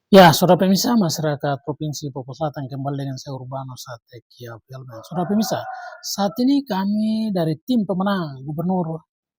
Ya, Saudara pemirsa, masyarakat Provinsi Papua Selatan kembali dengan saya Urbano Satekia Filman. Saudara pemirsa, saat ini kami dari tim pemenang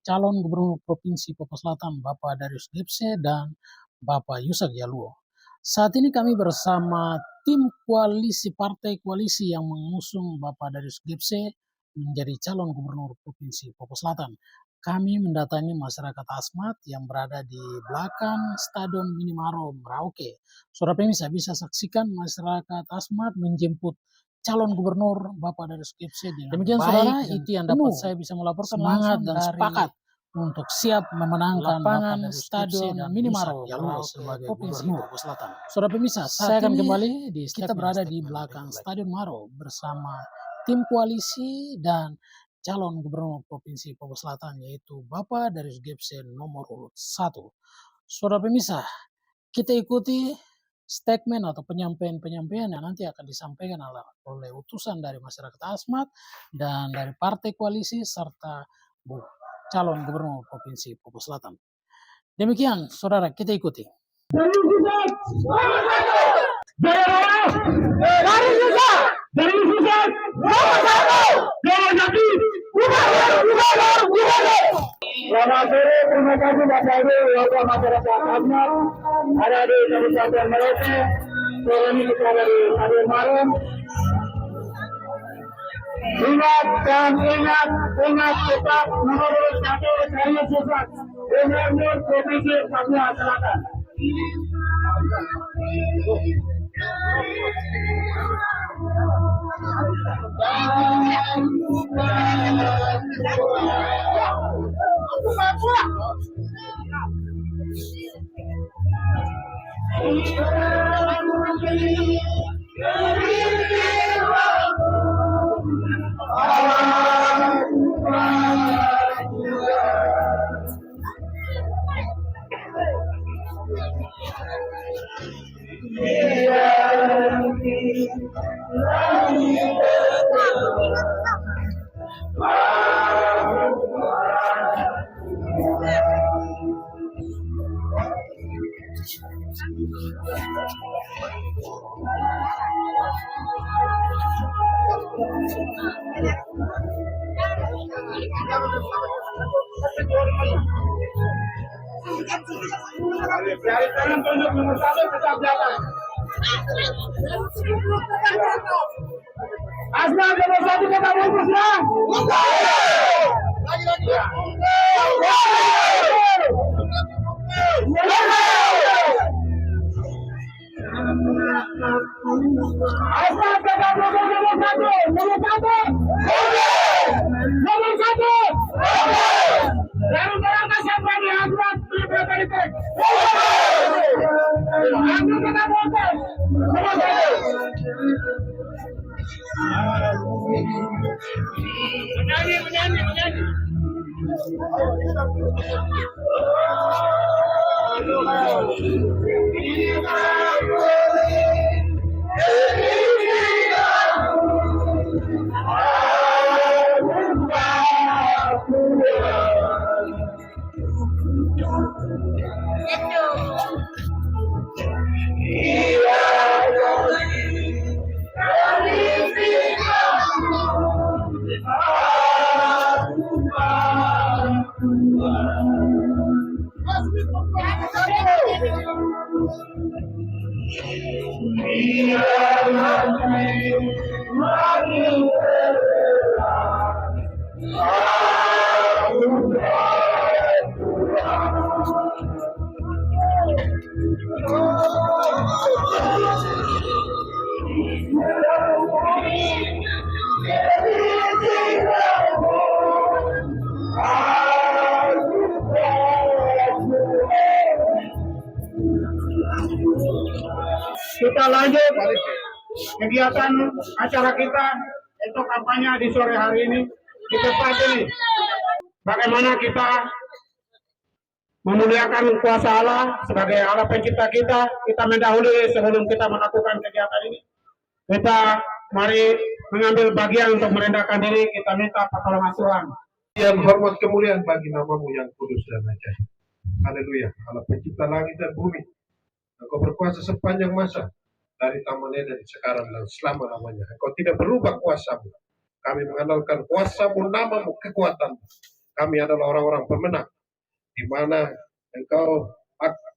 calon gubernur Provinsi Papua Selatan, Bapak Darius Gipse dan Bapak Yusak Yaluo. Saat ini kami bersama tim koalisi partai koalisi yang mengusung Bapak Darius Gipse menjadi calon gubernur Provinsi Papua Selatan. Kami mendatangi masyarakat Asmat yang berada di belakang Stadion Minimaro Merauke. Saudara pemirsa bisa saksikan masyarakat Asmat menjemput calon gubernur Bapak Darius Gipse dengan demikian baik. Saudara, itu yang dapat saya bisa melaporkan semangat dan sepakat untuk siap memenangkan lapangan Stadion Minimaro sebagai gubernur Selatan. Saudara pemirsa, saya akan kembali di kita berada di belakang Stadion Maro bersama tim koalisi dan calon gubernur Provinsi Papua Selatan yaitu Bapak Darius Gipse nomor urut 1. Saudara pemirsa, kita ikuti statement atau penyampaian yang nanti akan disampaikan oleh utusan dari masyarakat Asmat dan dari partai koalisi serta calon gubernur Provinsi Papua Selatan. Demikian, saudara, kita ikuti. Selamat sore, terima kasih Bapak Ibu, warga masyarakat Asmat ada di Kabupaten Merauke. Sore ini kita dari Stadion Marum. Ingat tetap nomor 1 Darius Gipse, Gubernur Provinsi Papua Selatan. Dari kanan tunjuk nomor 1 tetap di atas. Asmat nomor 1 kita bungkus ya. Lagi. Asmat kita bungkus nomor 1. Nomor 1. Dari belakang siapa di Asmat berapa itu? Aku kita bungkus. Nomor 1. Menyanyi. Kita lanjut kegiatan acara kita untuk kampanye di sore hari ini. Di tempat ini, bagaimana kita memuliakan kuasa Allah sebagai Allah pencipta kita. Kita mendahului sebelum kita melakukan kegiatan ini. Kita mari mengambil bagian untuk merendahkan diri. Kita minta pertolongan Tuhan. Yang hormat kemuliaan bagi namamu yang kudus dan ajaib. Haleluya. Allah pencipta langit dan bumi. Engkau berkuasa sepanjang masa dari tamannya dari sekarang dan selama-lamanya. Engkau tidak berubah kuasamu. Kami mengandalkan kuasamu, namamu, kekuatanmu. Kami adalah orang-orang pemenang, di mana engkau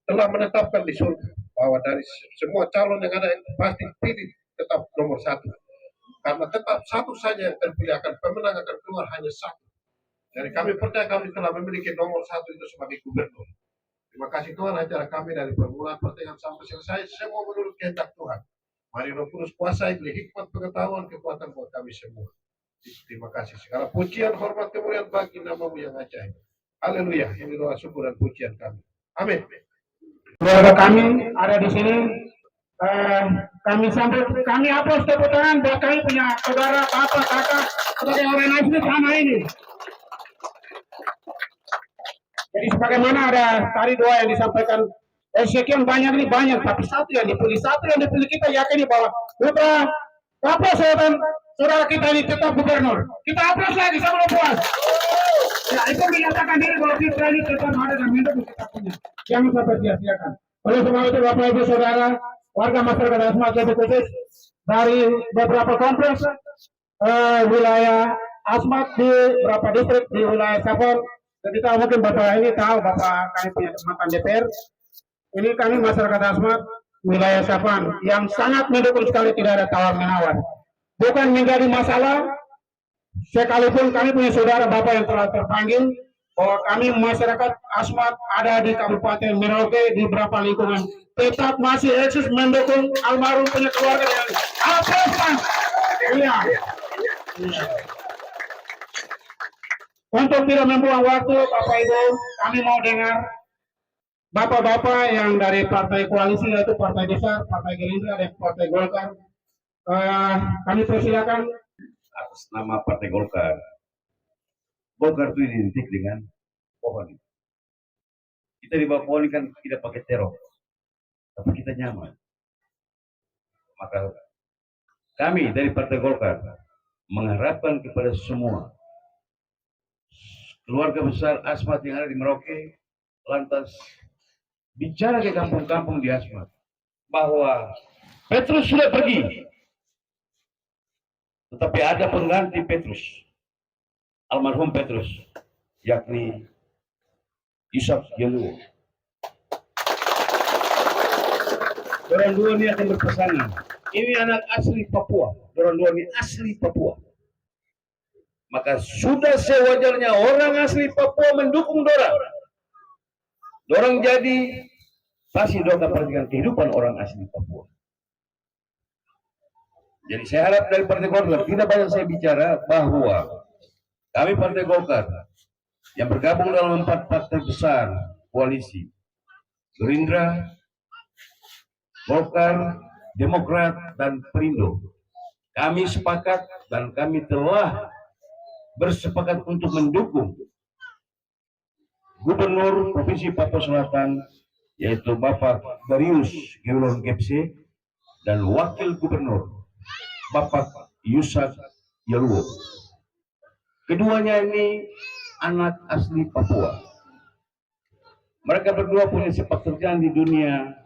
telah menetapkan di surga bahwa dari semua calon yang ada yang pasti pilih tetap nomor satu. Karena tetap satu saja yang terpilih, akan pemenang akan keluar hanya satu. Jadi kami percaya kami telah memiliki nomor satu itu sebagai gubernur. Terima kasih Tuhan, acara kami dari permulaan pertengahan sampai selesai semua menurut kehendak Tuhan. Mari Roh Kudus kuasai, beri hikmat, pengetahuan, kekuatan buat kami semua. Terima kasih. Segala pujian, hormat, kemuliaan bagi namamu yang ajaib. Haleluya. Ini doa syukur dan pujian kami. Amin. Keluarga kami ada di sini. Kami hapus tepuk tangan buat kami punya saudara, bapak, kakak sebagai orang asli tanah ini. Jadi sebagaimana ada tadi doa yang disampaikan, sekian banyak ini banyak, tapi satu yang dipilih kita yakini bahwa putra Kapolres Selatan saudara kita ini tetap gubernur. Kita aplaus lagi sebelum puas. Ya, itu menyatakan diri bahwa kita ini tetap ada dan mendukung kita punya. Jangan sampai sia-siakan. Oleh sebab itu Bapak Ibu Saudara, warga masyarakat Asmat lebih khusus dari beberapa kompleks wilayah Asmat di beberapa distrik di wilayah Sapor. Jadi tahu mungkin Bapak ini tahu, Bapak kami punya mantan DPR. Ini kami masyarakat Asmat wilayah Sapan yang sangat mendukung sekali, tidak ada tawar menawar. Bukan menjadi masalah, sekalipun kami punya saudara Bapak yang telah terpanggil, bahwa kami masyarakat Asmat ada di Kabupaten Merauke di beberapa lingkungan tetap masih eksis mendukung almarhum punya keluarga yang apa? Iya. Untuk tidak membuang waktu, Bapak Ibu, kami mau dengar Bapak-bapak yang dari partai koalisi, yaitu Partai Besar, Partai Gerindra, dan Partai Golkar. Kami persilakan. Atas nama Partai Golkar. Golkar itu identik dengan pohon. Kita di bawah pohon kan tidak pakai teror, tapi kita nyaman. Maka kami dari Partai Golkar mengharapkan kepada semua keluarga besar Asmat yang ada di Merauke, lantas bicara ke kampung-kampung di Asmat bahwa Petrus sudah pergi, tetapi ada pengganti Petrus, almarhum Petrus, yakni Yusuf Yaluo. Orang dua ini akan berpasangan. Ini anak asli Papua. Orang dua ini asli Papua. Maka sudah sewajarnya orang asli Papua mendukung Dorang. Dorang jadi pasti Dorang perhatikan kehidupan orang asli Papua. Jadi saya harap dari Partai Golkar tidak banyak saya bicara bahwa kami Partai Golkar yang bergabung dalam 4 partai besar koalisi, Gerindra, Golkar, Demokrat, dan Perindo, kami sepakat dan kami telah bersepakat untuk mendukung Gubernur Provinsi Papua Selatan, yaitu Bapak Darius Geulon Gepse, dan Wakil Gubernur Bapak Yusuf Yaluo. Keduanya ini anak asli Papua. Mereka berdua punya sepak terjang di dunia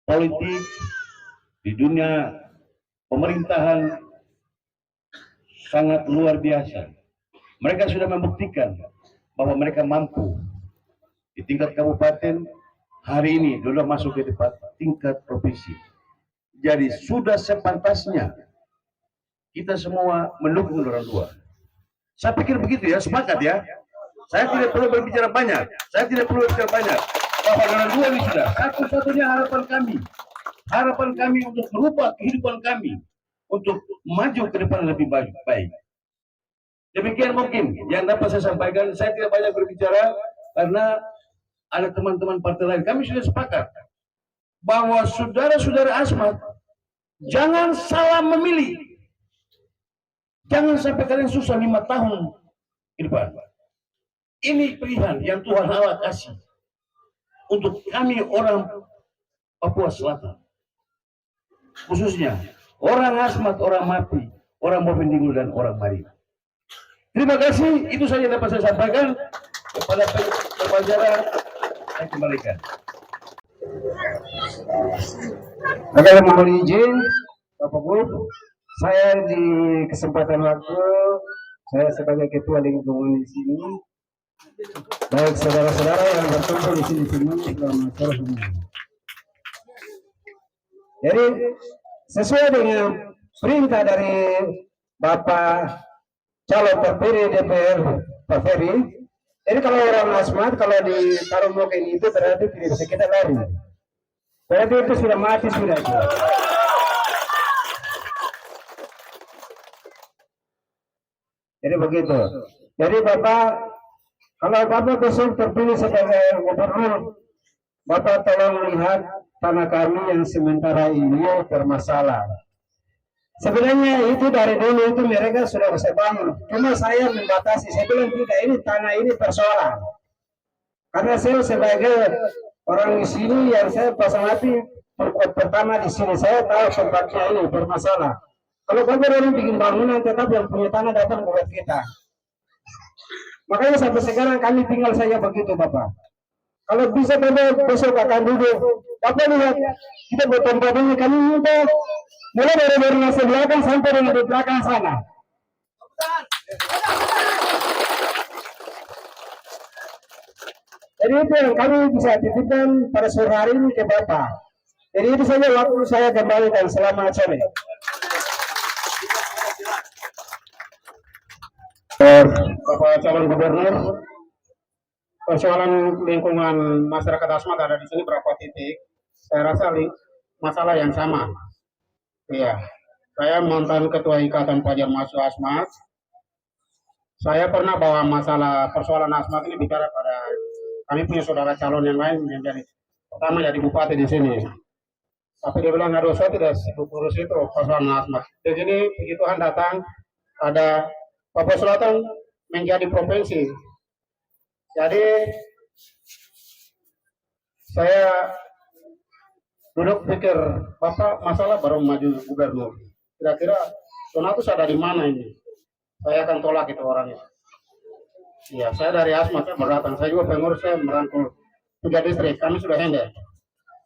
politik, di dunia pemerintahan sangat luar biasa. Mereka sudah membuktikan bahwa mereka mampu di tingkat kabupaten. Hari ini sudah masuk ke tingkat provinsi. Jadi sudah sepantasnya kita semua mendukung orang dua. Saya pikir begitu ya, sepakat ya. Saya tidak perlu berbicara banyak. Bahwa orang dua ini sudah satu-satunya harapan kami. Harapan kami untuk merubah kehidupan kami, untuk maju ke depan lebih baik. Demikian mungkin yang dapat saya sampaikan. Saya tidak banyak berbicara karena ada teman-teman partai lain. Kami sudah sepakat bahwa saudara-saudara Asmat jangan salah memilih. Jangan sampai kalian susah 5 tahun ke depan. Ini pilihan yang Tuhan Allah kasih untuk kami orang Papua Selatan. Khususnya orang Asmat, orang Mati, orang Bovendigul, dan orang Mari. Terima kasih, itu saja yang dapat saya sampaikan kepada pengacara. Saya kembalikan. Oke, mohon izin Bapak Bu, saya di kesempatan waktu saya sebagai ketua lingkungan di sini, baik saudara-saudara yang berkumpul di sini semua, selamat sore semua. Jadi sesuai dengan perintah dari Bapak calon terpilih DPR Pak Ferry, jadi kalau orang asmat kalau ditaruh mungkin itu berarti tidak bisa kita lari. Berarti itu sudah mati sudah itu. Jadi begitu. Jadi Bapak, kalau Bapak besok terpilih sebagai gubernur, Bapak tolong lihat tanah kami yang sementara ini bermasalah. Sebenarnya itu dari dulu itu mereka sudah bisa bangun. Cuma saya membatasi. Saya bilang tidak, ini tanah ini persoalan. Karena saya sebagai orang di sini yang saya pasang hati pertama di sini, saya tahu tempatnya ini bermasalah. Kalau Bapak orang bikin bangunan, tetap yang punya tanah datang buat kita. Makanya sampai sekarang kami tinggal saja begitu Bapak. Kalau bisa Bapak besok akan duduk. Bapak lihat kita buat tempat ini, kami minta mulai dari nasi belakang sampai dengan di belakang sana. Jadi itu yang kami bisa titipkan pada sore hari ini ke Bapak. Jadi itu saja waktu saya kembali dan selamat sore. Bapak calon gubernur, persoalan lingkungan masyarakat Asmat ada di sini berapa titik? Saya rasa masalah yang sama. Iya, saya mantan ketua Ikatan Fajar Mahasiswa Asmat. Saya pernah bawa masalah persoalan Asmat ini bicara pada kami punya saudara calon yang lain yang jadi pertama jadi bupati di sini. Tapi dia bilang aduh saya tidak sibuk urus itu persoalan Asmat. Di sini begitu Tuhan datang ada Papua Selatan menjadi provinsi. Jadi saya duduk pikir, Bapak masalah baru maju gubernur. Kira-kira Donatus ada di mana ini? Saya akan tolak itu orangnya. Iya, saya dari Asmat, saya berdatang. Saya juga pengurus, saya merangkul 3 distrik. Kami sudah handle.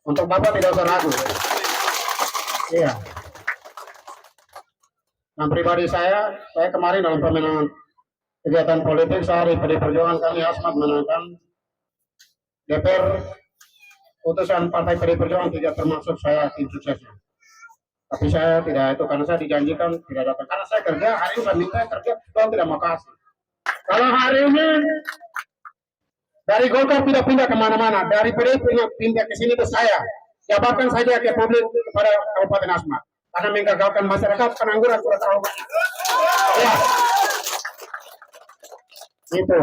Untuk Bapak tidak usah ragu. Iya. Nah, pribadi saya kemarin dalam pemenangan kegiatan politik saya di PD Perjuangan kami Asmat menangkan DPR. Putusan Partai PD Perjuangan tidak termasuk saya tim suksesnya. Tapi saya tidak itu karena saya dijanjikan tidak datang. Karena saya kerja hari ini saya minta kerja, Tuhan tidak mau kasih. Kalau hari ini dari Golkar tidak pindah kemana-mana, dari PD pindah ke sini ke saya, jabatkan saja ke publik kepada Kabupaten Asmat. Karena menggagalkan masyarakat pengangguran sudah terlalu banyak. Ya. Itu.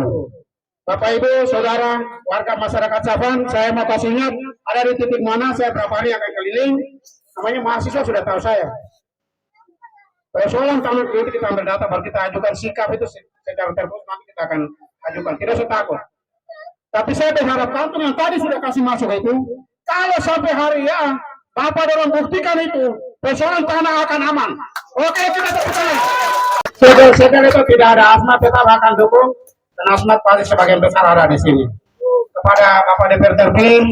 Bapak Ibu, Saudara, warga masyarakat Saban, saya mau kasih ingat ada di titik mana saya berapa hari akan keliling. Namanya mahasiswa sudah tahu saya. Persoalan tanah itu kita ambil data, baru kita ajukan sikap itu secara terbuka nanti kita akan ajukan. Tidak usah takut. Tapi saya berharap kantor yang tadi sudah kasih masuk itu, kalau sampai hari ya, Bapak dorong buktikan itu, persoalan tanah akan aman. Oke, kita tepuk tangan. Segala itu tidak ada Asmat tetap akan dukung dan Asmat pasti sebagian besar ada di sini. Kepada Bapak DPR terpilih,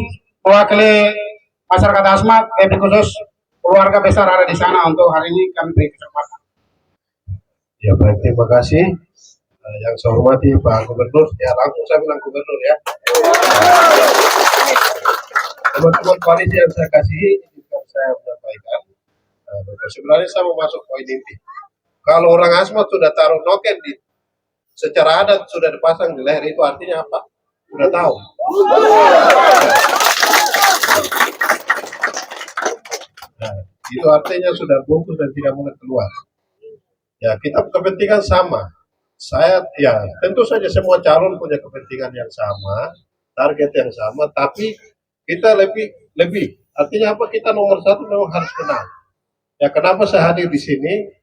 mewakili masyarakat Asmat, lebih khusus keluarga besar ada di sana untuk hari ini kami beri kesempatan. Ya baik, terima kasih. Yang saya hormati Pak Gubernur, ya langsung saya bilang Gubernur ya. Teman-teman koalisi yang saya kasihi, izinkan saya menyampaikan. Sebenarnya saya mau masuk poin inti. Kalau orang Asmat sudah taruh noken secara adat sudah dipasang di leher, itu artinya apa? Sudah tahu. Nah, itu artinya sudah bungkus dan tidak boleh keluar. Ya, kita kepentingan sama. Saya, ya tentu saja semua calon punya kepentingan yang sama, target yang sama, tapi kita lebih. Artinya apa? Kita nomor satu memang harus menang. Ya, kenapa saya hadir di sini?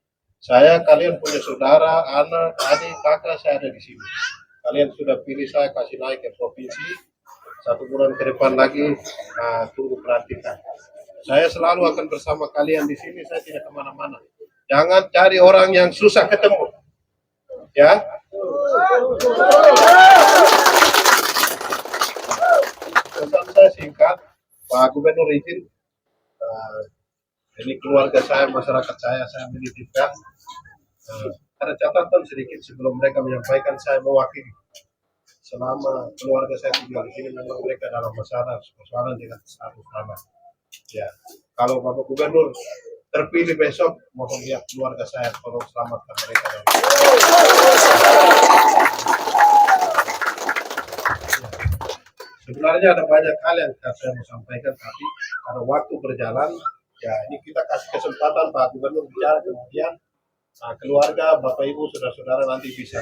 Kalian punya saudara, anak, adik, kakak, saya ada di sini. Kalian sudah pilih saya kasih naik ke provinsi. 1 bulan ke depan lagi, tunggu pelantikan. Saya selalu akan bersama kalian di sini. Saya tidak kemana-mana. Jangan cari orang yang susah ketemu. Ya. Pesan saya singkat. Pak Gubernur izin, ini keluarga saya, masyarakat saya menitipkan. Ada catatan sedikit sebelum mereka menyampaikan, saya mewakili. Selama keluarga saya tinggal di sini, memang mereka dalam persoalan dengan status tanah. Ya, kalau Bapak Gubernur terpilih besok, mohon lihat keluarga saya, tolong selamatkan mereka. Sebenarnya ada banyak hal yang saya mau sampaikan, tapi karena waktu berjalan, ya ini kita kasih kesempatan Pak Gubernur bicara, kemudian keluarga, Bapak Ibu, saudara-saudara nanti bisa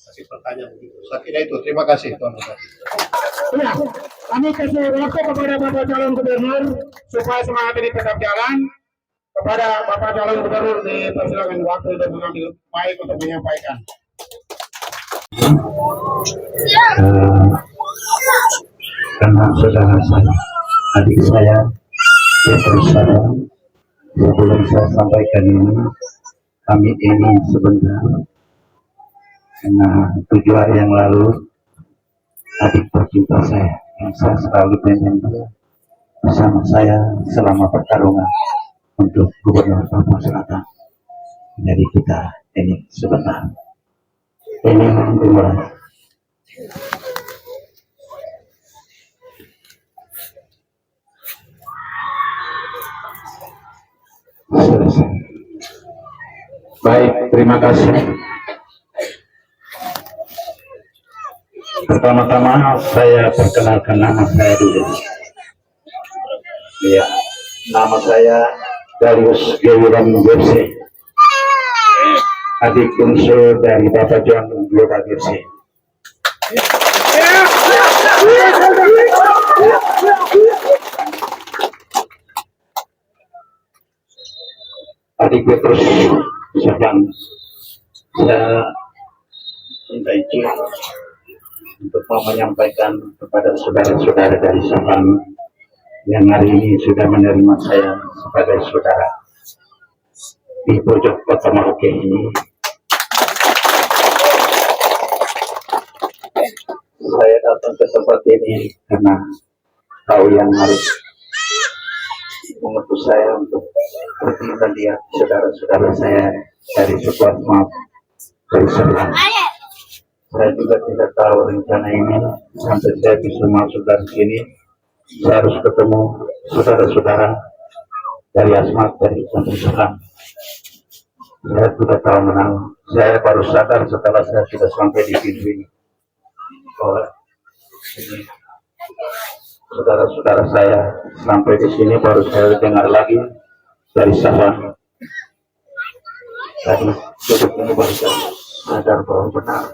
kasih pertanyaan begitu. Saya kira itu. Terima kasih Tuan Bupati. Ya, kami kasih waktu kepada Bapak calon gubernur supaya semangat ini tetap jalan. Kepada Bapak calon gubernur dipersilakan waktu dan mengambil baik untuk menyampaikan. Karena saudara saya, adik saya, terus saya, sebelum saya sampaikan ini, kami ingin sebentar, karena 7 hari yang lalu, adik tercinta saya, yang saya selalu menyentuh bersama saya selama pertarungan untuk Gubernur Papua Selatan. Jadi kita ini sebentar, ini dimulai. Selesai. Baik, terima kasih. Pertama-tama saya perkenalkan nama saya dulu. Ya, nama saya Darius Gewiran Gerse, adik unsur dari Bapak John Glora Gerse. Adik Petrus sedang saya minta izin untuk mau menyampaikan kepada saudara-saudara dari Sabang yang hari ini sudah menerima saya sebagai saudara di pojok kota Merauke ini. Saya datang ke tempat ini karena tahu yang harus mengutus saya untuk pergi melihat saudara-saudara saya dari sebuah maaf dari sebelah. Saya juga tidak tahu rencana ini sampai saya bisa masuk dari sini. Saya harus ketemu saudara-saudara dari Asmat, dari Kampung Selang. Saya tidak tahu menang. Saya baru sadar setelah saya sudah sampai di pintu ini. Oh, ini saudara-saudara saya sampai di sini baru saya dengar lagi dari Sabang. Tadi duduk ini baru saya sadar bahwa benar.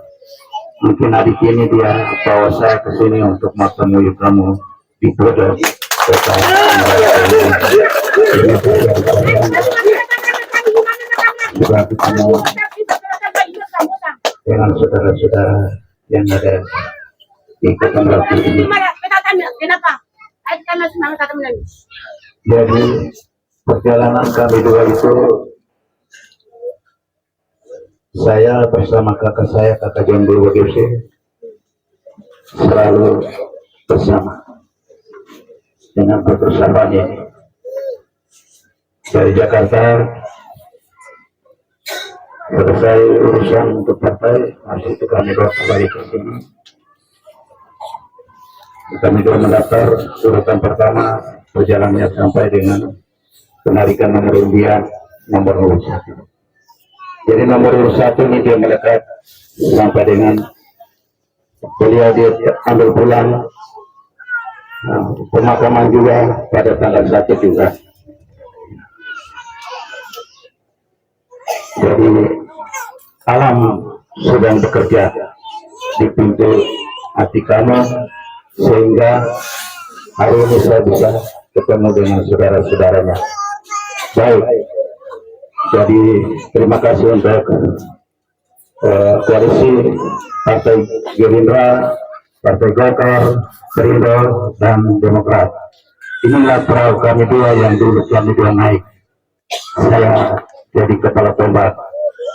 Mungkin adik ini dia bawa saya ke sini untuk menemui kamu di pojok kota. Juga ketemu dengan saudara-saudara yang ada di kota Merauke ini. Jadi perjalanan kami dua itu, saya bersama kakak saya, kakak John Glora Gerse, selalu bersama dengan persahabatan ini. Dari Jakarta selesai urusan untuk partai, masih itu kami bawa kembali ke sini. Kami sudah mendaftar urutan pertama, berjalannya sampai dengan penarikan nomor undian nomor urut 1. Jadi nomor urut 1 ini dia melekat sampai dengan beliau dia ambil pulang, pemakaman juga pada tanggal 1 juga. Jadi alam sedang bekerja di pintu hati kamu, sehingga hari ini saya bisa ketemu dengan saudara-saudaranya. Baik, jadi terima kasih untuk koalisi Partai Gerindra, Partai Golkar, Perindo, dan Demokrat. Inilah perahu kami dua yang dulu kami dua naik. Saya jadi kepala tombak,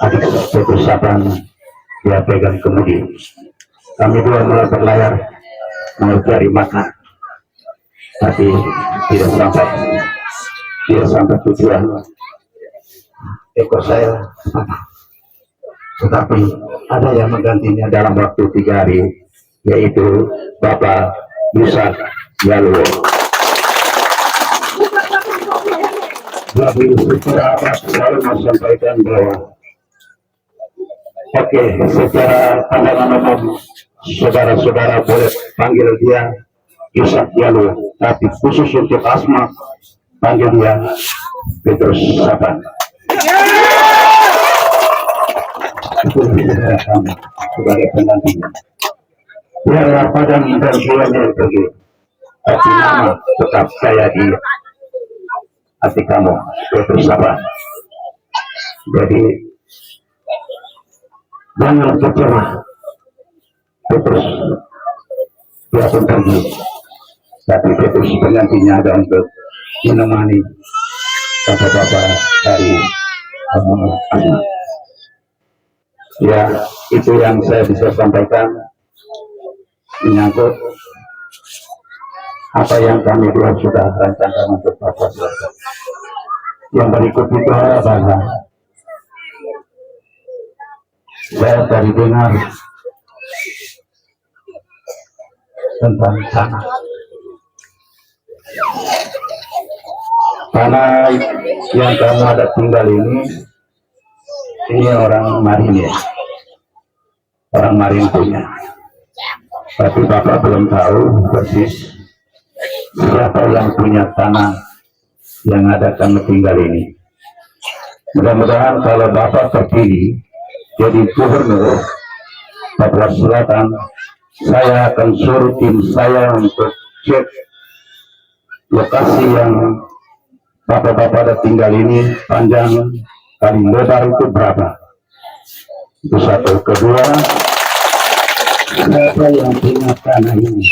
adik Petrus Sabang dia pegang kemudi. Kami dua mulai berlayar mau cari makan. tapi tidak sampai tujuan. Ekor saya patah. Tetapi ada yang menggantinya dalam waktu 3 hari, yaitu Bapak Yusak Yaluwo. Jadi secara selalu menyampaikan bahwa secara pandangan umum saudara-saudara boleh panggil dia Yusak Yaluwo, tapi khusus untuk Asma panggil dia Petrus Saban. Itu saudara kami sebagai penggantinya. Biarlah padang dan jiwanya pergi, tapi nama tetap saya di hati kamu, Petrus Saban. Jadi jangan kecewa, Petrus dia pun pergi, tapi Petrus penggantinya ada untuk menemani bapak-bapak dari Asma. Ya, itu yang saya bisa sampaikan menyangkut apa yang kami buat sudah rancangkan untuk Bapak. Yang berikut itu adalah saya tadi dengar tentang tanah. Tanah yang kamu ada tinggal ini orang marinir, orang marin punya. Tapi Bapak belum tahu persis siapa yang punya tanah yang ada kamu tinggal ini. Mudah-mudahan kalau Bapak terpilih jadi gubernur Papua Selatan, saya akan suruh tim saya untuk cek lokasi yang Bapak-bapak ada tinggal ini, panjang kali lebar itu berapa. Itu satu. Kedua, siapa yang punya tanah ini,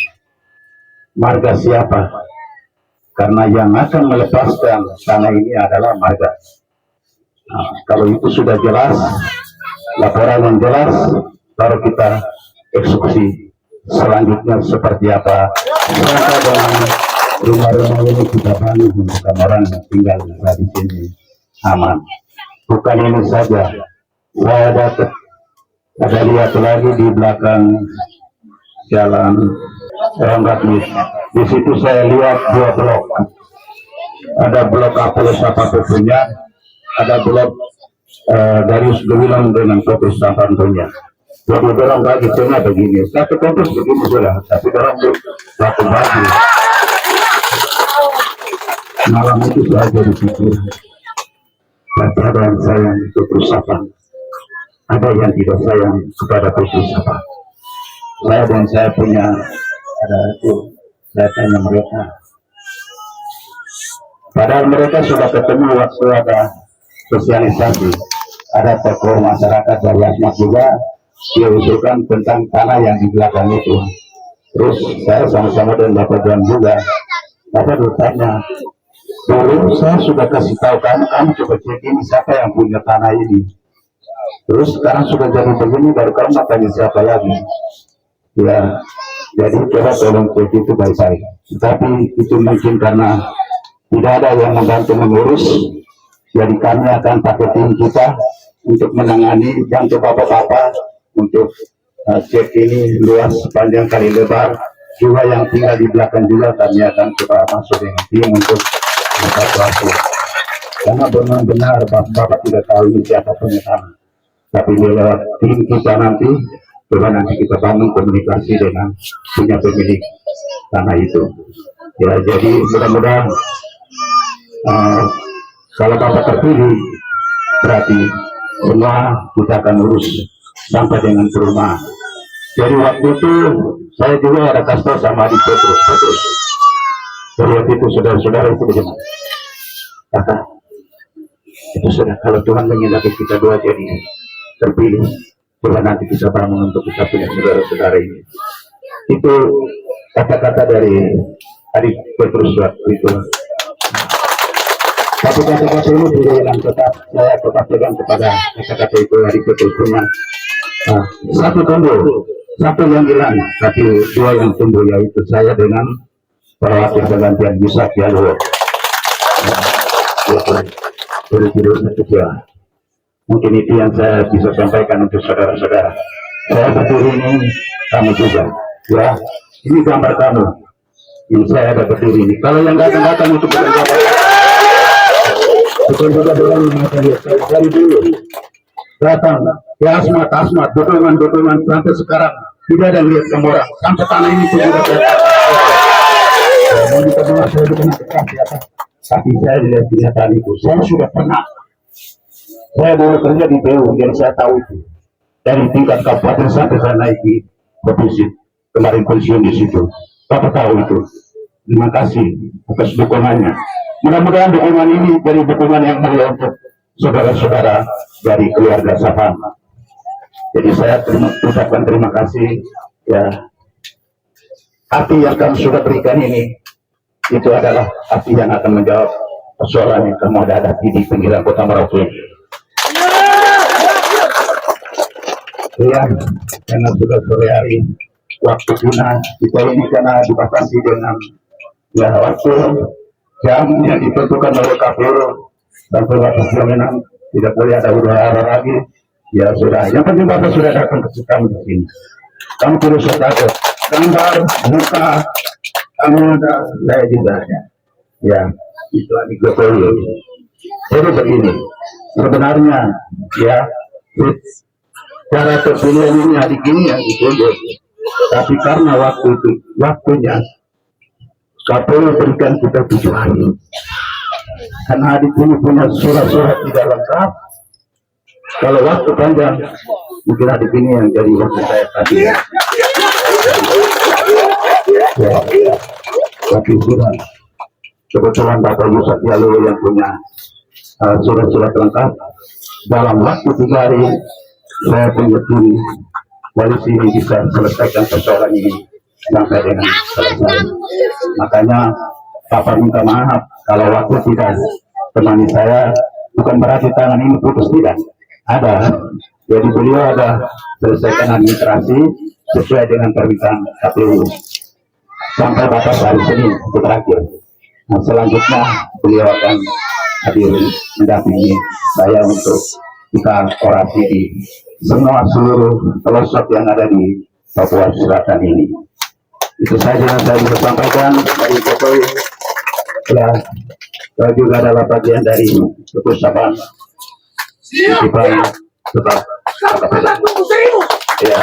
marga siapa, karena yang akan melepaskan tanah ini adalah marga. Nah, kalau itu sudah jelas, laporan yang jelas, baru kita eksekusi selanjutnya seperti apa. Siapa dengan rumah-rumah ini kita bangun untuk orang yang tinggal di sini aman. Bukan ini saja, saya ada lihat lagi di belakang jalan Ranggatmis. Di situ saya lihat 2 blok. Ada blok Apollo Sapatu punya, ada blok Darius Gewilang dengan Petrus Saban punya. Jadi orang bagi cuma begini, satu kompos begini sudah, tapi orang satu bagi. Malam itu saya jadi pikir, berarti ada yang sayang Petrus Saban, ada yang tidak sayang kepada Petrus Saban. Saya dan saya punya, ada itu, saya tanya mereka. Padahal mereka sudah ketemu waktu ada sosialisasi, ada tokoh masyarakat dari Asmat juga, dia usulkan tentang tanah yang di belakang itu. Terus saya sama-sama dengan Bapak John juga, Bapak bertanya, dulu saya sudah kasih tahu kamu coba cek ini siapa yang punya tanah ini. Terus sekarang sudah jadi begini, baru kamu tanya siapa lagi. Ya, jadi coba tolong cek itu baik-baik. Tapi itu mungkin karena tidak ada yang membantu mengurus, jadi kami akan pakai tim kita untuk menangani dan ke bapak-bapak untuk cek ini luas panjang kali lebar. Juga yang tinggal di belakang juga kami akan coba masuk dengan tim untuk evakuasi. Karena benar-benar bapak tidak tahu ini siapa punya tanah. Tapi lewat tim kita nanti, coba nanti kita bangun komunikasi dengan punya pemilik tanah itu. Ya, jadi mudah-mudahan kalau Bapak terpilih, berarti semua kita akan urus sampai dengan perumahan. Jadi waktu itu saya juga ada kasih sama adik Petrus. Jadi waktu itu saudara-saudara itu bagaimana? Kata, itu sudah kalau Tuhan mengendaki kita dua jadi terpilih, coba nanti kita bangun untuk kita punya saudara-saudara ini. Itu kata-kata dari adik Petrus waktu itu. Tapi kata-kata ini tidak hilang, tetap saya tetap pegang kepada kata-kata itu dari ketujuhnya. Satu tumbuh, satu yang hilang, tapi 2 yang tumbuh, yaitu saya dengan perwakilan pergantian Yusuf Yaluo. Mungkin itu yang saya bisa sampaikan untuk saudara-saudara. Saya berdiri ini, kamu juga. Ya, ini gambar kamu. Ini saya ada berdiri ini. Kalau yang datang-datang untuk bekerja, bukan juga dengan dari dulu. Datang, ya asmat, dukungan sampai sekarang tidak ada lihat kamu orang. Sampai tanah ini pun juga tapi saya dilihat kenyataan itu. Saya sudah pernah. Saya dulu kerja di PU, jadi saya tahu itu. Dari tingkat kabupaten sampai saya naik di provinsi. Kemarin pensiun di situ. Bapak tahu itu. Terima kasih atas dukungannya. Mudah-mudahan dukungan ini dari dukungan yang mulia untuk saudara-saudara dari keluarga Safan. Jadi saya ucapkan terima kasih. Ya, hati yang kamu sudah berikan ini, itu adalah hati yang akan menjawab persoalan yang kamu hadapi di pinggiran kota Merauke. Ya, karena sudah sore hari, waktu guna kita ini karena dibatasi dengan ya waktu jam yang ditentukan oleh KPU dan terbatas jaminan tidak boleh ada huru-hara lagi. Ya sudah, yang penting Bapak sudah datang ke kamu di sini. Kamu terus takut gambar muka kamu ada, saya juga ada. Ya, itu Adi Jokowi. Jadi begini, sebenarnya ya cara terpilih ini adik ini yang ditunjuk, tapi karena waktunya KPU berikan kita 7 hari. Karena adik ini punya surat-surat tidak lengkap. Kalau waktu panjang, mungkin adik ini yang jadi waktu saya tadi. Ya, tapi sudah kebetulan Bapak Yusuf Yaluo yang punya surat-surat lengkap. Dalam waktu 3 hari, saya punya yakini koalisi ini bisa selesaikan persoalan ini sampai dengan selesai. Makanya Bapak minta maaf kalau waktu tidak temani saya, bukan berarti tangan ini putus, tidak. Ada. Jadi beliau ada selesaikan administrasi sesuai dengan permintaan KPU. Sampai batas hari Senin itu terakhir. Nah, selanjutnya beliau akan hadir mendampingi saya untuk kita orasi di semua seluruh pelosok yang ada di Papua Selatan ini. Itu saja yang saya bisa sampaikan dari Jokowi. Ya, saya juga adalah bagian dari keputusan kita tetap ya.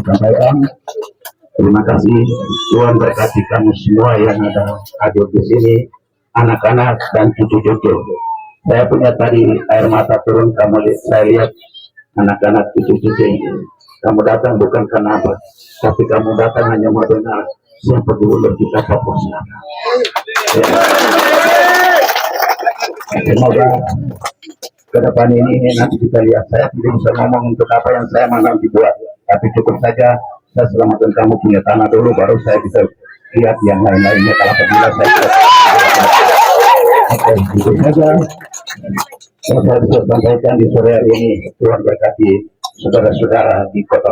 Sampaikan. Terima kasih, Tuhan berkati kamu semua yang ada hadir di sini, anak-anak dan cucu-cucu. Saya punya tadi air mata turun, saya lihat anak-anak cucu-cucu ini. Kamu datang bukan karena apa, tapi kamu datang hanya mau dengar siapa dulu kita Papua Selatan. Ya. Semoga ke depan ini nanti kita lihat. Saya tidak bisa ngomong untuk apa yang saya mau dibuat, tapi cukup saja saya selamatkan kamu punya tanah dulu, baru saya bisa lihat yang lain-lainnya. Kalau apabila saya itu saja yang saya bisa sampaikan di sore hari ini. Tuhan berkati saudara-saudara di kota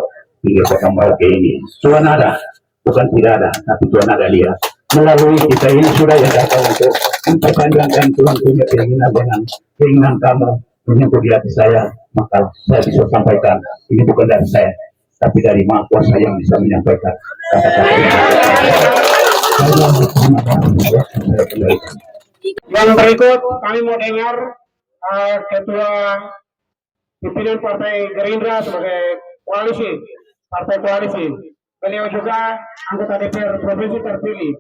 Merauke ini. Tuhan ada, bukan tidak ada, tapi Tuhan ada lihat. Melalui kita ini sudah yang datang untuk memperpanjangkan Tuhan punya keinginan dengan keinginan kamu menyentuh di hati saya, maka saya bisa sampaikan ini bukan dari saya, tapi dari Maha Kuasa yang bisa menyampaikan kata-kata ini. Yang berikut kami mau dengar Ketua Pimpinan Partai Gerindra sebagai partai koalisi. Beliau juga anggota DPR Provinsi terpilih.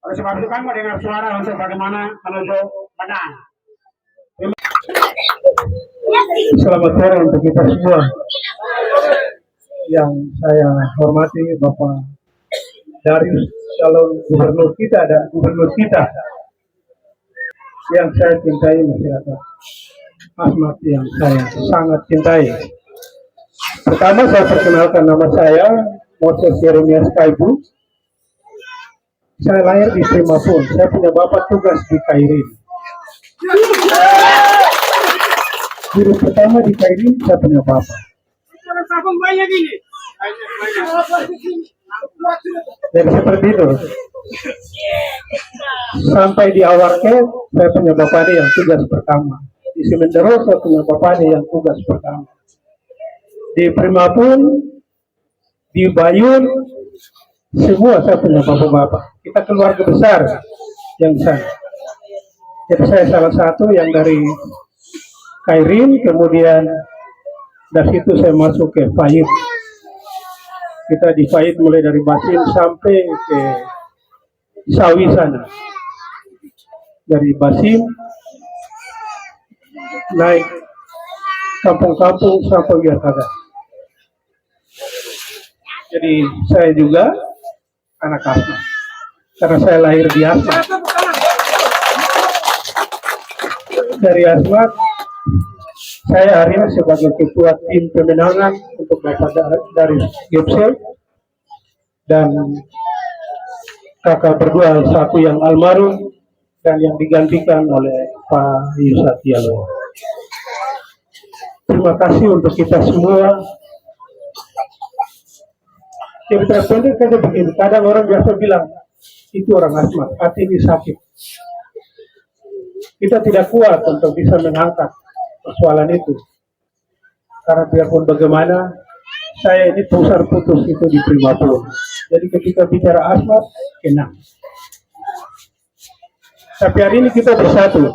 Oleh sebab itu kami mau dengar suara untuk bagaimana menuju menang. Selamat sore untuk kita semua. Yang saya hormati Bapak Darius, calon gubernur kita dan gubernur kita. Yang saya cintai masyarakat Asmat yang saya sangat cintai. Pertama saya perkenalkan, nama saya Moses Yeremias Kaibu. Saya lahir di Trimapun. Saya punya bapak tugas di Kairin. Guru pertama di Kairin saya punya bapak. Jadi seperti itu. Sampai di Awarke, saya punya bapak yang tugas pertama. Di Semendero, saya punya bapak yang tugas pertama. Di Primapun, di Bayun, semua saya punya bapak-bapak. Kita keluarga besar yang di sana. Jadi saya salah satu yang dari Kairin, kemudian dari situ saya masuk ke Fahid. Kita di Fahid mulai dari Basin sampai ke Sawi sana. Dari Basim naik kampung-kampung sampai Biarkada. Jadi saya juga anak Asmat, karena saya lahir di Asmat. Dari Asmat, saya hari ini sebagai ketua tim pemenangan untuk Bapak dari Gepsel dan kakak berdua, satu yang almarhum dan yang digantikan oleh Pak Yusat Yalo. Terima kasih untuk kita semua. Cerita pendek saja begini, kadang orang biasa bilang, itu orang asmat, hati ini sakit. Kita tidak kuat untuk bisa mengangkat persoalan itu. Karena biarpun bagaimana, saya ini pusar putus itu di Primapun. Jadi ketika bicara asmat, kena. Tapi hari ini kita bersatu.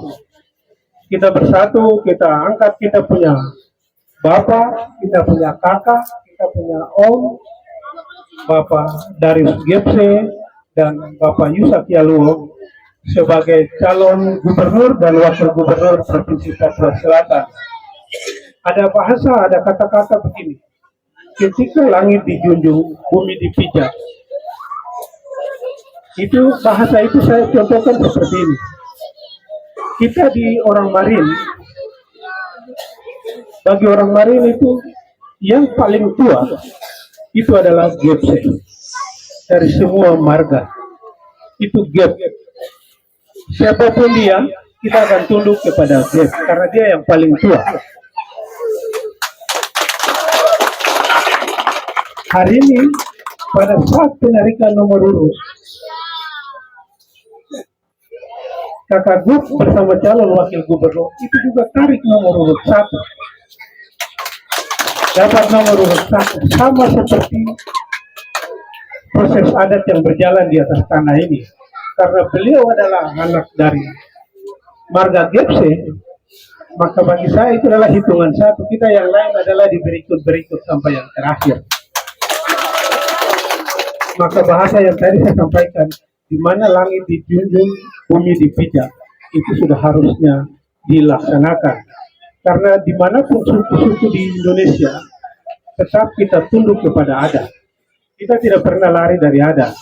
Kita bersatu, kita angkat, kita punya bapak, kita punya kakak, kita punya om, Bapak Darius Gepse dan Bapak Yusat Yaluo sebagai calon gubernur dan wakil gubernur Provinsi Papua Selatan. Ada bahasa, ada kata-kata begini. Ketika langit dijunjung, bumi dipijak. Itu bahasa itu saya contohkan seperti ini. Kita di orang Marin, bagi orang Marin itu yang paling tua itu adalah Gepse. Dari semua marga itu Gep. Siapapun dia, kita akan tunduk kepada Gep karena dia yang paling tua. Hari ini pada saat penarikan nomor urut, kakak Gup bersama calon wakil gubernur itu juga tarik nomor urut 1. Dapat nomor urut 1 sama seperti proses adat yang berjalan di atas tanah ini. Karena beliau adalah anak dari marga Gepse, maka bagi saya itu adalah hitungan 1. Kita yang lain adalah di berikut-berikut sampai yang terakhir. Maka bahasa yang tadi saya sampaikan, di mana langit dijunjung, bumi dipijak, itu sudah harusnya dilaksanakan. Karena dimanapun suku-suku di Indonesia, tetap kita tunduk kepada adat. Kita tidak pernah lari dari adat.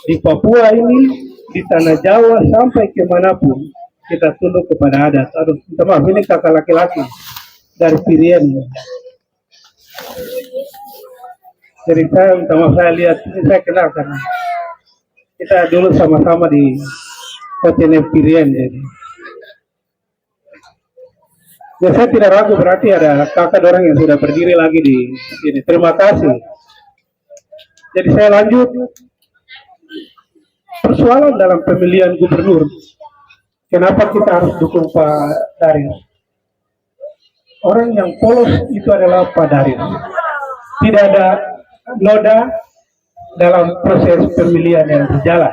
Di Papua ini, di Tanah Jawa, sampai kemanapun, kita tunduk kepada adat. Aduh, minta maaf, ini kakak laki-laki dari Pirian. Jadi saya minta maaf, saya lihat, ini saya kenal karena kita dulu sama-sama di Hotel Pirian. Jadi ya, saya tidak ragu, berarti ada kakak orang yang sudah berdiri lagi di sini. Terima kasih. Jadi saya lanjut. Persoalan dalam pemilihan gubernur, kenapa kita harus dukung Pak Darius? Orang yang polos itu adalah Pak Darius. Tidak ada noda dalam proses pemilihan yang berjalan.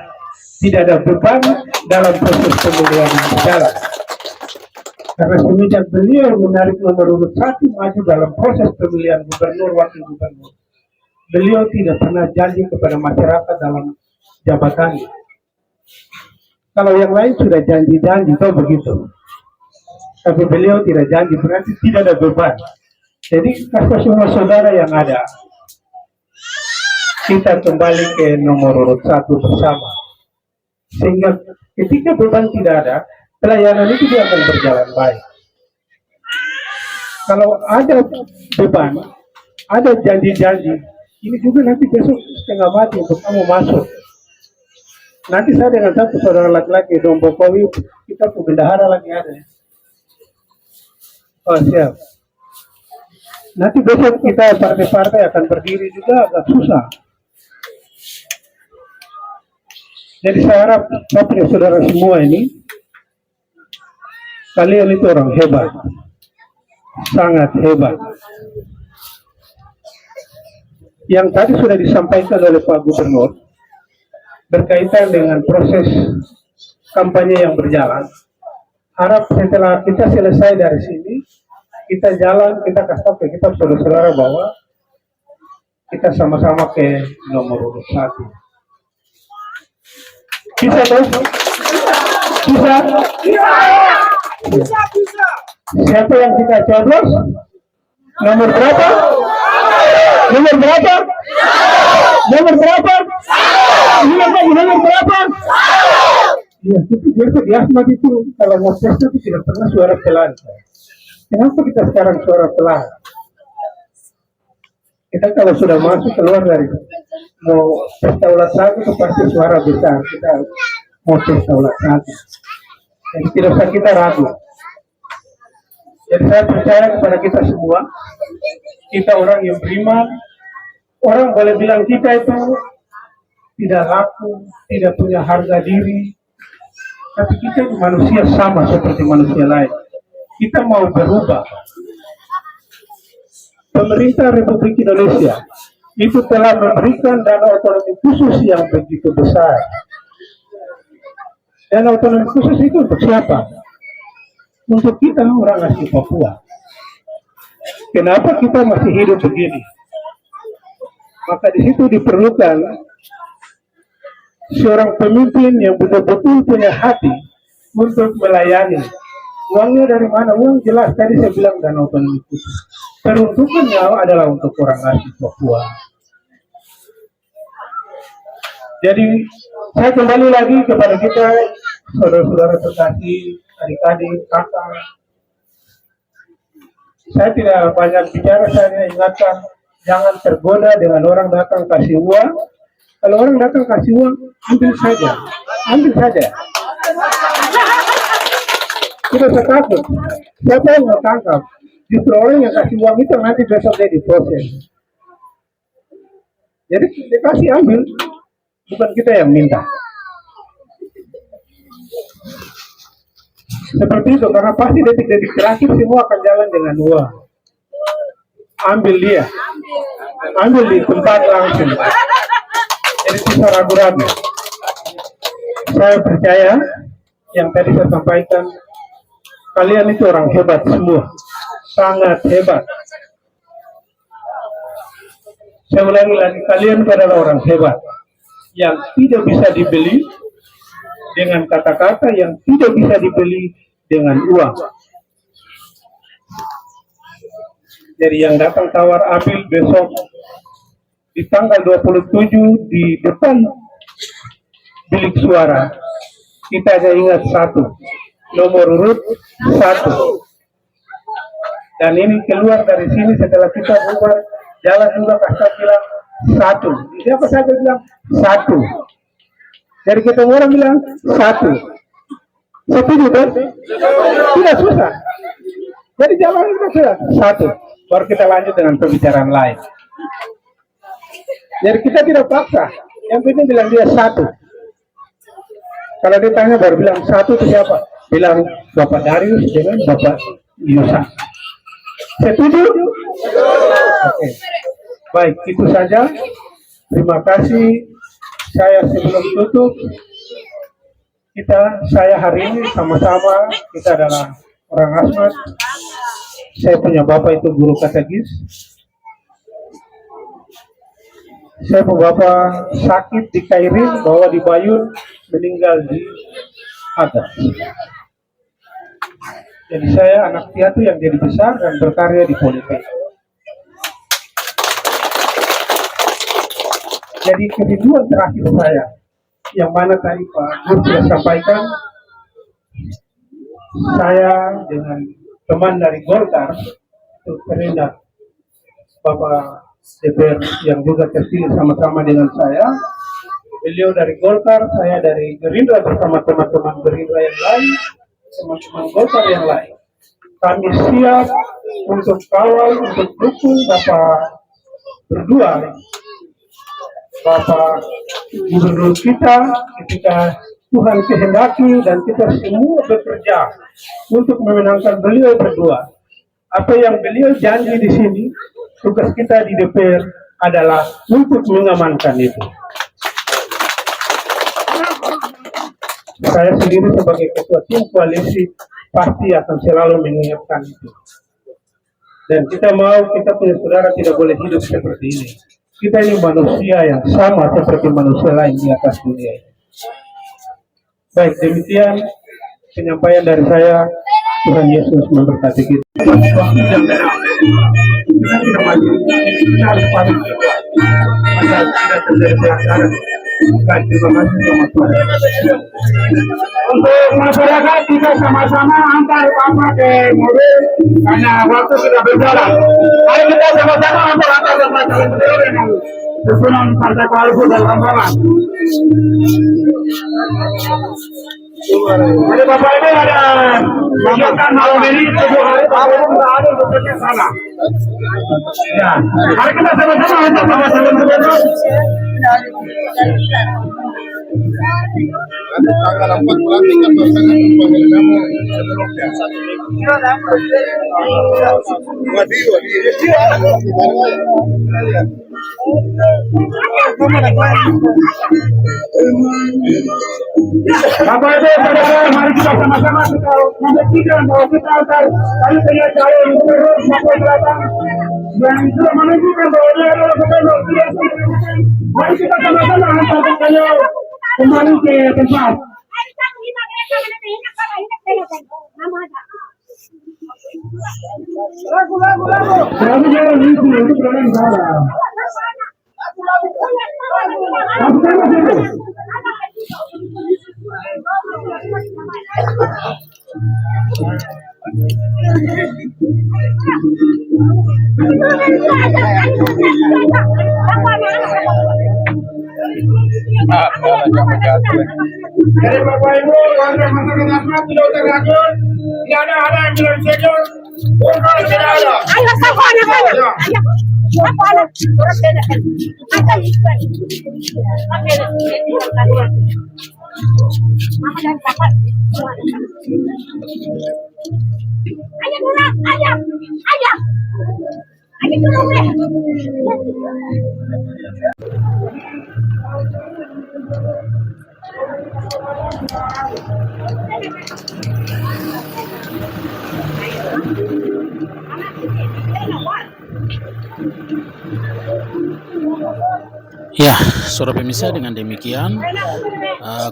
Tidak ada beban dalam proses pemilihan yang berjalan. Karena semenjak beliau menarik nomor urut 1 maju dalam proses pemilihan gubernur, wakil gubernur, beliau tidak pernah janji kepada masyarakat dalam jabatannya. Kalau yang lain sudah janji-janji, tahu begitu. Tapi beliau tidak janji, berarti tidak ada beban. Jadi kata semua saudara yang ada, kita kembali ke nomor urut 1 bersama. Sehingga ketika beban tidak ada, pelayanan itu dia akan berjalan baik. Kalau ada beban, ada janji-janji, ini juga nanti besok setengah mati untuk kamu masuk. Nanti saya dengan satu saudara laki-laki, Dom Bokowi, kita ke bendahara lagi ada. Oh siap. Nanti besok kita partai-partai akan berdiri juga agak susah. Jadi saya harap Bapak dan saudara semua ini, kalian itu orang hebat, sangat hebat. Yang tadi sudah disampaikan oleh Pak Gubernur berkaitan dengan proses kampanye yang berjalan. Harap setelah kita selesai dari sini, kita jalan, kita kasih tahu ke kita saudara-saudara bahwa kita sama-sama ke nomor urut 1. Bisa toh? Bisa? Siapa yang kita coblos? Nomor berapa? Nomor berapa? Nomor berapa? Nomor berapa? Ya, itu biasa di Ahmad itu kalau mau pesta itu tidak pernah suara pelan. Kenapa kita sekarang suara pelan? Kita kalau sudah masuk keluar dari mau pesta ulat sagu itu pasti suara besar. Kita mau pesta ulat sagu. Jadi tidak usah kita ragu. Jadi saya percaya kepada kita semua, kita orang yang beriman. Orang boleh bilang kita itu tidak laku, tidak punya harga diri, tapi kita manusia sama seperti manusia lain. Kita mau berubah. Pemerintah Republik Indonesia itu telah memberikan dana otonomi khusus yang begitu besar. Dana otonomi khusus itu untuk siapa? Untuk kita orang asli Papua. Kenapa kita masih hidup begini? Maka di situ diperlukan seorang pemimpin yang betul-betul punya hati untuk melayani. Uangnya dari mana? Uang jelas tadi saya bilang dana otonomi khusus. Peruntukannya adalah untuk orang asli Papua. Jadi saya kembali lagi kepada kita, saudara-saudara terkasih, adik-adik, kakak. Saya tidak banyak bicara, saya ingatkan jangan tergoda dengan orang datang kasih uang. Kalau orang datang kasih uang, ambil saja, ambil saja. Tidak usah takut. Siapa yang mau tangkap? Justru orang yang kasih uang itu nanti besok dia diproses. Jadi dikasih ambil, bukan kita yang minta. Seperti itu, karena pasti detik-detik terakhir semua akan jalan dengan uang. Ambil dia, ambil di tempat langsung. Jadi bisa ragu-ragu. Saya percaya yang tadi saya sampaikan, kalian itu orang hebat semua, sangat hebat. Saya ulangi lagi, kalian adalah orang hebat yang tidak bisa dibeli dengan kata-kata, yang tidak bisa dibeli dengan uang. Jadi yang datang tawar ambil besok di tanggal 27 di depan bilik suara, kita hanya ingat satu, nomor urut 1. Dan ini keluar dari sini setelah kita bubar, jalan juga kasih bilang 1. Siapa saja bilang 1. Jadi kita orang bilang 1. Setuju kan? Tidak susah. Jadi jalan kita sudah 1. Baru kita lanjut dengan pembicaraan lain. Jadi kita tidak paksa. Yang penting bilang dia 1. Kalau ditanya baru bilang 1 itu siapa? Bilang Bapak Darius dengan Bapak Yusa. Setuju? Oke. Baik, itu saja. Terima kasih. Saya sebelum tutup, saya hari ini sama-sama, kita adalah orang Asmat. Saya punya bapak itu guru katekis. Saya punya bapak sakit di Kairin, bawa di Bayun, meninggal di atas. Jadi saya anak piatu yang jadi besar dan berkarya di politik. Jadi kerinduan terakhir saya, yang mana tadi Pak Gur sudah sampaikan, saya dengan teman dari Golkar, itu perindah Bapak DPR yang juga terpilih sama-sama dengan saya. Beliau dari Golkar, saya dari Gerindra bersama teman-teman Gerindra yang lain, teman-teman Golkar yang lain. Kami siap untuk kawal, untuk dukung Bapak berdua Bapak Gubernur kita ketika Tuhan kehendaki dan kita semua bekerja untuk memenangkan beliau berdua. Apa yang beliau janji di sini, tugas kita di DPR adalah untuk mengamankan itu. Saya sendiri sebagai ketua tim koalisi pasti akan selalu mengingatkan itu. Dan kita punya saudara tidak boleh hidup seperti ini. Kita ini manusia yang sama seperti manusia lain di atas dunia ini. Baik, demikian penyampaian dari saya. Tuhan Yesus memberkati kita. Kita tidak maju, kita harus pamit juga. Asal tidak terjadi pelanggaran. Baik, terima kasih sama-sama. Untuk masyarakat kita sama-sama antar Bapak ke mobil karena waktu sudah berjalan. Mari kita sama-sama antar ke masyarakat beliau dengan susunan partai koalisi dan rombongan. Jadi Bapak ini ada makan malam ini 7 hari baru kita ada bekerja sana. Ya, mari kita sama-sama antar sama-sama beliau. Tanggal 4 bulan 3 pasangan pemilih kamu seluruhnya Bapak Ibu, saudara, mari kita sama-sama kita membuktikan bahwa kita kami punya calon gubernur Papua Selatan yang sudah menunjukkan bahwa dia adalah gubernur. Mari kita sama-sama hantarkan beliau kembali ke tempat. Lagu jangan itu bukan salah. Dari Bapak Ibu, warga masyarakat Asmat tidak usah ragu, tidak ada yang bilang segel, bukan tidak ada. Ayo sama anak-anak. Ayo. Apa anak? Orang beda kan. Akan ikan. Pakai Mama dan Papa. Ayo dulu, ayo. Ayo. Ayo dulu deh. Ya, saudara pemirsa, dengan demikian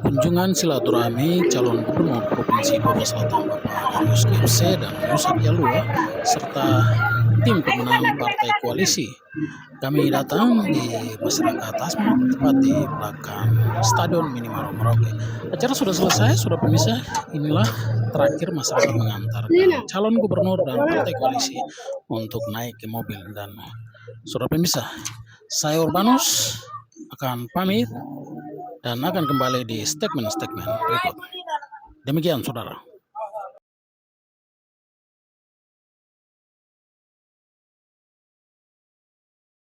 kunjungan silaturahmi calon gubernur Provinsi Papua Selatan Bapak Darius GFC dan Yusak Yalua serta tim pemenang partai koalisi. Kami datang di masyarakat Asmat, tepat di belakang Stadion Minimarau Merauke. Acara sudah selesai, saudara pemirsa. Inilah terakhir masyarakat mengantarkan calon gubernur dan partai koalisi untuk naik ke mobil. Dan saudara pemirsa, saya Urbanus akan pamit dan akan kembali di statement berikut. Demikian, saudara.